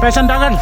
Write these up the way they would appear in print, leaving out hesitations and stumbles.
Sandagan.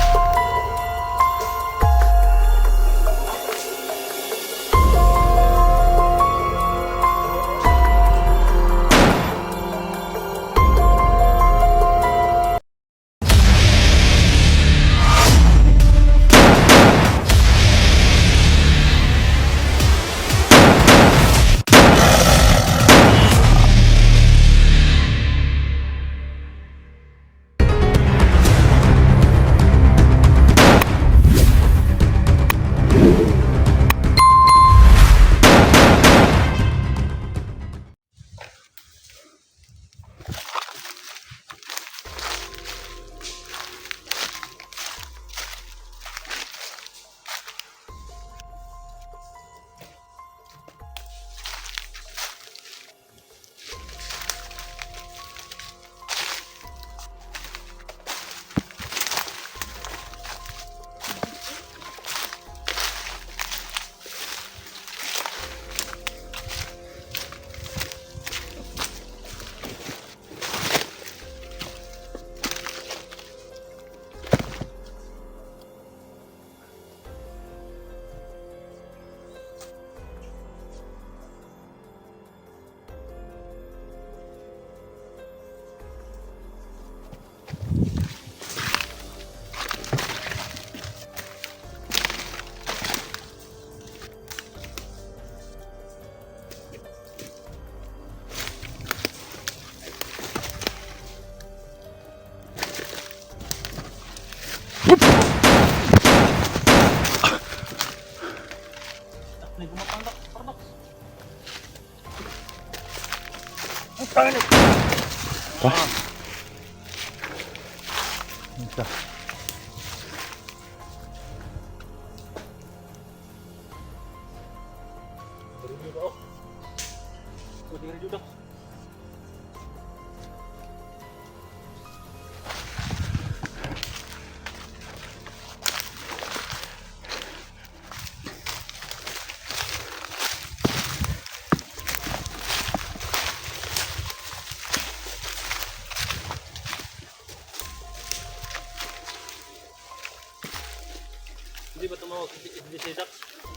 Hindi ba tumawag si Sedax?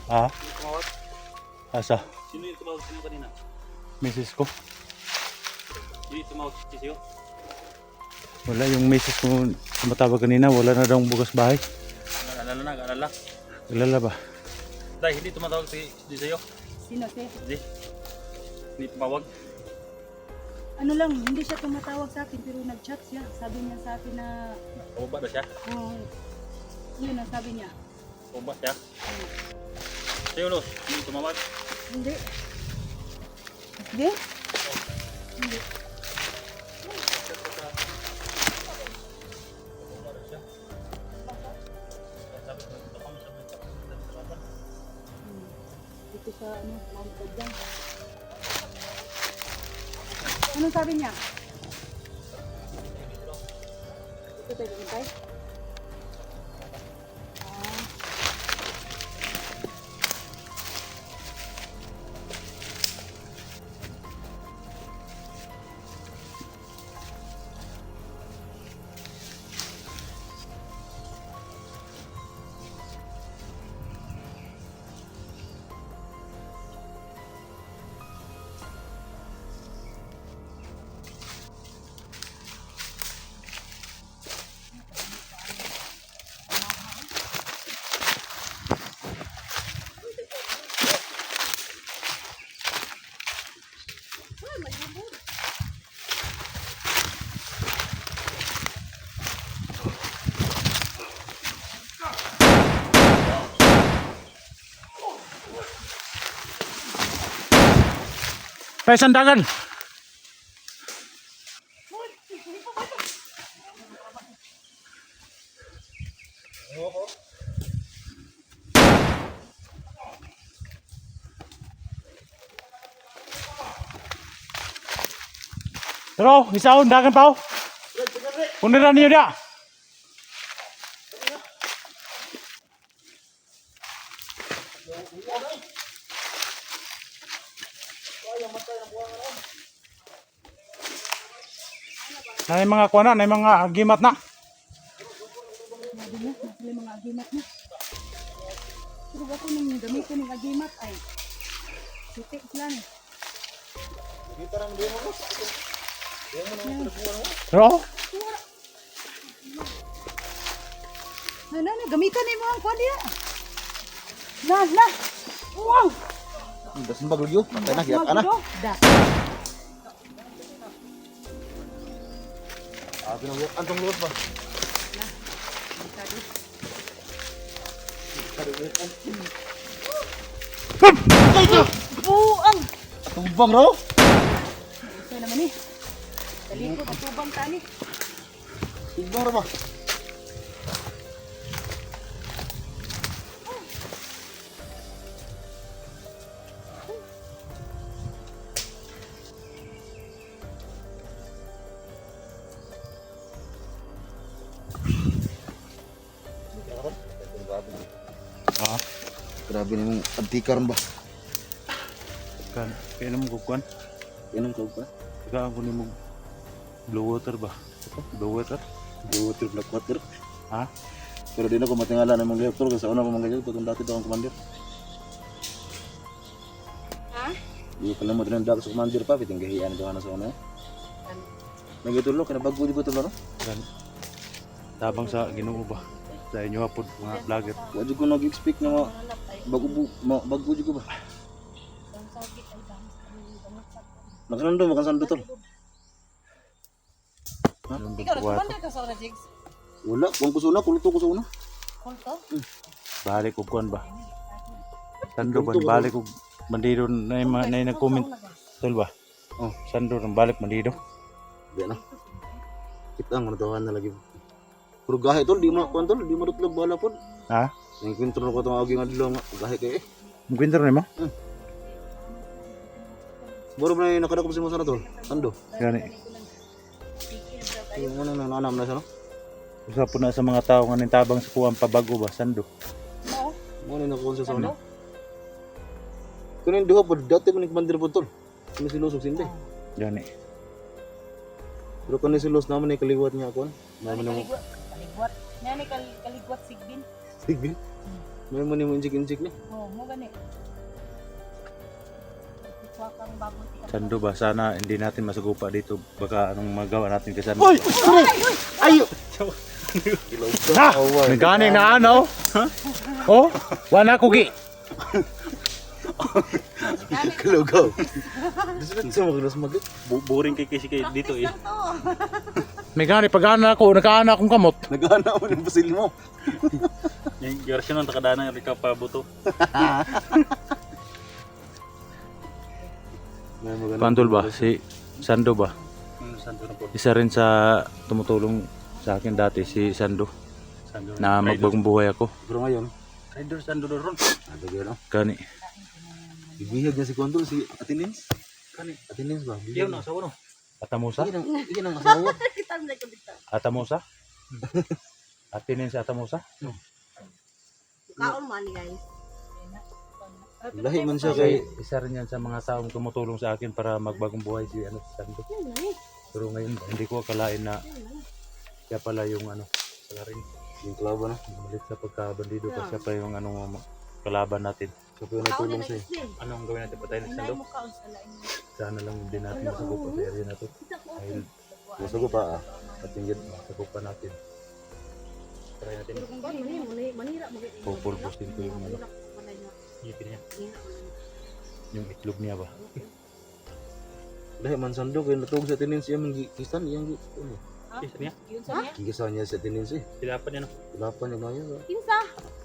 Ah, Hindi tumawag? asa? Sino yung tumawag sa'yo kanina? Misis ko. Hindi tumawag si Sio? Wala, yung misis ko tumatawag kanina, wala na daw bukas bahay. Nag-alala. Kilala ba? Dahil hindi tumatawag si Sio? Sino, Sir? Hindi tumawag? Ano lang, hindi siya tumatawag sa akin pero nag-chat siya. Sabi niya sa akin na, Pababa na siya? yun ang sabi niya. Pababa siya? Sa'yo, Los, hindi tumawag? Hindi. Hindi? Hindi. Pababa na siya? Sabi ko, ito kami sa mga kapatid. Dito sa Mount Adjang. Anong sabi niya? Ito tayo bintay? Sandagan. Pero, isaon, dagan pa. Puniran niyo dia. Na mga kuana, na mga gimat na. agimat na. Pero ako nang gamitin ng agimat ay sitik lang. Kita lang dia mo. Dia mo nang terbuan mo. Oo. Na, gamitan ni mo ang kwan diya. Na. Wow! Udah sembag lagi. Patay na giyak ana. Da. Abi na giyak antong luwas ba. Buang! Tumbang raw. Ito naman eh. Talikod, matubang tani. Tumbang raw ba. Ah, Grabe ni mong antikar ba. kan kaya mo kukuan. Yan ang kau pa. Saka ako ni mo blue water ba? Blue water? Blue water, black water. Ha? Pero di na ko matingala ng mga reaktor kasi una ko mga ganyan patong dati daw ang commander. Ha? Di ko lang mo tinandak sa commander pa piting gahiyan daw na sa una. Nagitulo kina bago di ko tulo no. Kan tabang sa Ginoo ba? Sa inyo hapon mga vlogger. Wa jud ko nag-expect na bago jud ko ba. Nakanando makan sando tol. Ikaw, nagkumanda ka sa oras, Jigs? Wala, kung kusuna, kuluto ko sa una. Kulto? Balik og kuan ba? Sando ba balik og bandido na nag-comment tol ba? Oh, Sando nang balik bandido. di na. Kita ang natawahan na lagi. Pero gahe tol, di mo kuan tol, di mo tutlog bala pod. Ha? Nang kwentro ko tong agi nga dilo nga gahe kay. Magkwento ni mo? Boro ba na nakadako si mo sana tol? Sando. Gani. Yung ano nang nanam na sa no? Usa po na sa mga tao nga tabang sa kuwan pabago ba sando. No. Mo na nakuha sa una. Kunin duha pod dati man commander pod tol. Kini si Losog sinde. Gani. Pero kani si Los naman ay kaliwat niya kon. Naman mo Kaligwat. Nani kaligwat sigbin. sige. May mo ni mo injik ni. Oh, mo gani. Wakang bago tika. Sando ba sana hindi natin masugupa dito baka anong magawa natin kay sando. Ayo. Ha! Nagani na ano? Oh, wala ko gi. Kalugaw. Dito sa mga kilos magit. Boring kay kasi kay dito eh. Ito. May gani pagana ako, nakaana akong kamot. Nagana mo ng basil mo. Yung version ng takadana ng pa buto. Pantol ba? Si Sando ba? Sando na po. Isa rin sa tumutulong sa akin dati si Sando. Na magbagong buhay ako. Pero ngayon, Rider Sando doon. ano gano? Kani. Ibihag niya si Kontol, si Atinins. Kani. Atinins ba? Iyon na asawa no. Atamusa? Iyan ang asawa. Kita mo na ko dito. Atamusa? Atinin sa Atamusa? Kaon man ni guys. Lahi man siya Kay kay isa rin yan sa mga taong tumutulong sa akin para magbagong buhay si ano si Sando. Pero ngayon hindi ko akalain na siya pala yung ano pala rin yung klabo na. malit sa pagkabandido pa siya pa yung ano kalaban natin. Siya po yung nagtulong sa'yo. Anong gawin natin? Patayin na Sando? Sana lang hindi natin masagupa sa area na to. Dahil Gusto ko pa ah. Patinggit. masagupa natin. Try natin. Manira mo. Pupurpusin ko yung ano. Ngipin niya. Yung itlog niya ba? Lahi man Sando kay natulog sa Atinins siya manggikisan iyang Isa niya? Yun sa niya? gikisan niya sa Atinins eh. Silapan niya no? Ilapan niya ngayon. Kinsa?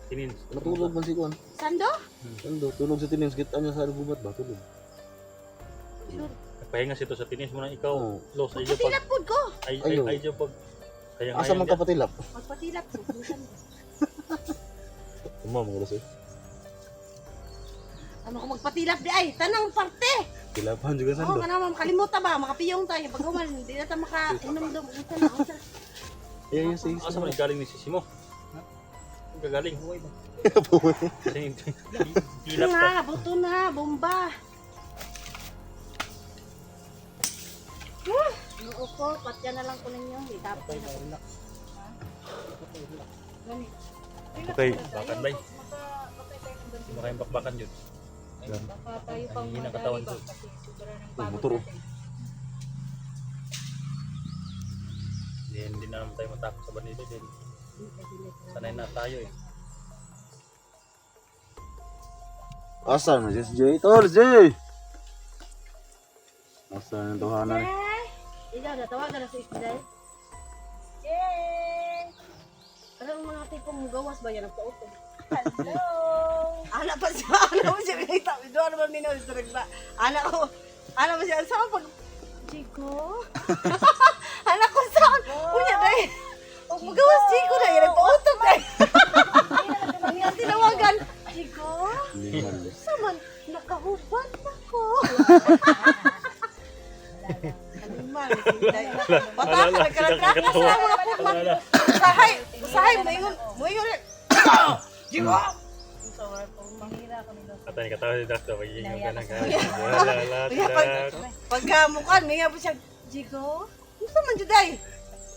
Tinin. Natulog man si Kuan. Sando? Sando tulog sa Atinins kita niya sa gubat ba tulog. Nagpahinga sito sa tinis mo na ikaw. Oo. Los, ay pag Patilap po ko. Ayaw. ay pag kaya Asa man ka patilap? Magpatilap po. Tama mga gusto. Ano ko magpatilap di ay? Tanang parte. Tilapan juga Oo, Sando. kana makalimutan ba? Makapiyong tayo. Pag human, hindi na tayo makainom doon. Unsa. Iya iya sih. Asa man galing ni Sisi mo? Gagaling. Kasi hilap ka. Na, buto na, bomba. Oo po, patya na lang ko ninyo. Itapay na po. Gani. Okay. Bakan bay. Hindi mo kayong bakbakan yun. Baka tayo pang Ang hina katawan madali ko. ba? Kasi sobra ng Oh, pagod motor, oh. natin. Hindi na naman tayo matakot sa banito. Sanay na tayo eh. Asan na si Jay? Tol, Jay! Asan ang tuhanan? Ikaw, natawagan na sa Isday. Yay! Parang mga tipong gawas ba yan ang pauto? Hello! Anak pa siya, anak mo siya, pinita, doon naman minus, ba? Anak mo siya, saan pag, Chico? Anak ko saan? Unya, dahil, huwag magawas, Chico, dahil, nagpa-utok, dahil. Ang tinawagan, Chico? Saman, nakahubad ako. Aliman, pataka, nagkalagkakas lang mga putman. Usahay, moingon, Chico! Atay katawan si Dakto. Magiging yung ganang ka. Kaya pagkamukan, may nga po siya, Jigo? Gusto man dyan day?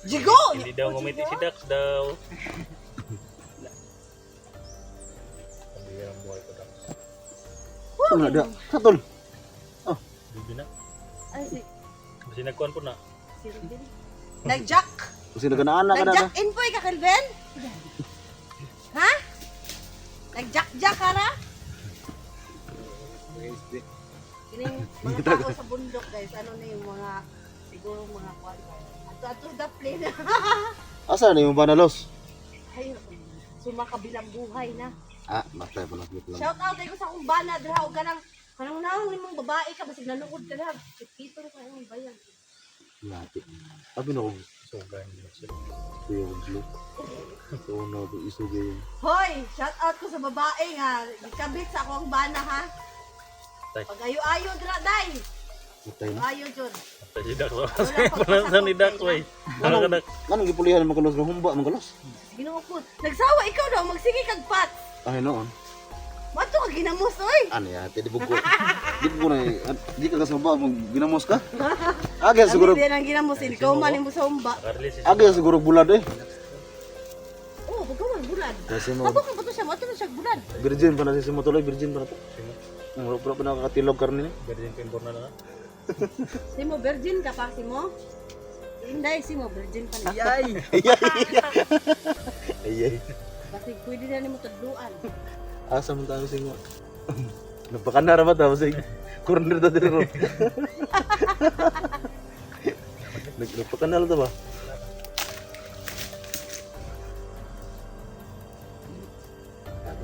Jigo! Hindi daw ngumiti si Dax daw. Sabi ang buhay ko Dax. Ano na da? Katol! Bibi na. Ay, Kasi nagkuhan po na. si Rodin. Nag-jack? Kasi nagana-ana ka na na. Nag-jack in po ka, Kelvin? Ha? Nag-jack-jack ka na? Kining mga tao sa bundok guys, ano na yung mga, siguro mga kwan. Ato daple na. Asan na yung banalos? Ay, sumakabilang buhay na. Ah, matay pa lang. Shout out ko sa umbana, dra o kanang naong limang babae ka, basig nalungod ka na. Pitong ka yung bayan. Lati. Sabi na ko, Sugan. kuya kong blue. So, na ito isugay yung... Hoy, shout out ko sa babae nga. Kabit sa akong bana ha. Pag ayo-ayo dra day. Matay na. Ayo jud. Atay si Dax. Panasan ni Dax way. Nakakanak. Anong gipulihan magalos ng humba, magalos? Ginoo ko. Nagsawa ikaw daw magsige kag pat. Ay, noon. Mato ka ginamos oy. Ano yan? Di buko. Di buko na di ka kasaba, ginamos ka? Aga siguro, Hindi nang ginamos ikaw man mo sa umba. Nakarelease si aga siguro bulad eh. Oh, pagkawan bulad. Kasi mo, Abo ka ba to siya? Mato na siya bulad. virgin pa na si Motuloy, virgin pa na to. Simo. Ang pura pa nakakatilog karni ni. Virgin Pimbor na na. Simo virgin ka pa simo? Inday simo virgin pa na. Yay! Ay, Kasi pwede na nimo tudluan. asa mo tayo singo. Napakana ra ba ta sig corner ta diri ro. Nagpakana ta ba?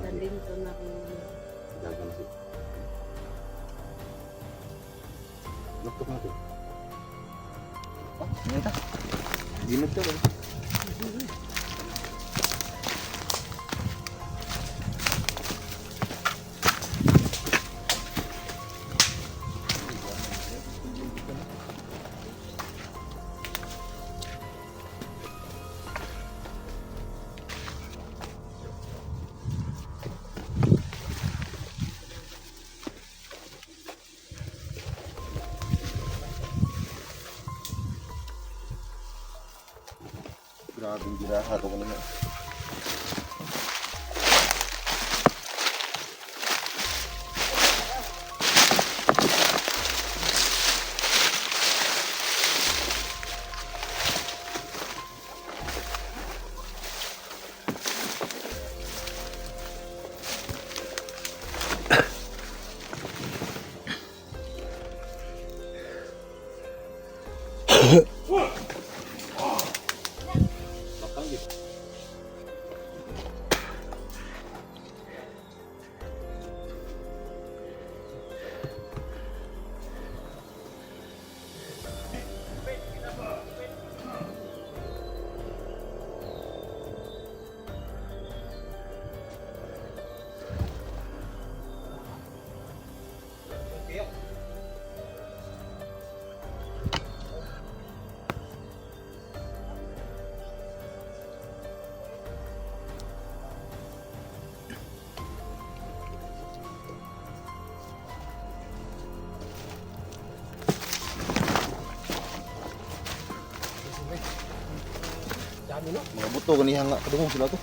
Dandin to na ko. Dagan si. Laptop natin. Nita. Ginit ka ba? Grabing giraha to kanina. Mga buto kanihang nga kadungong sila to.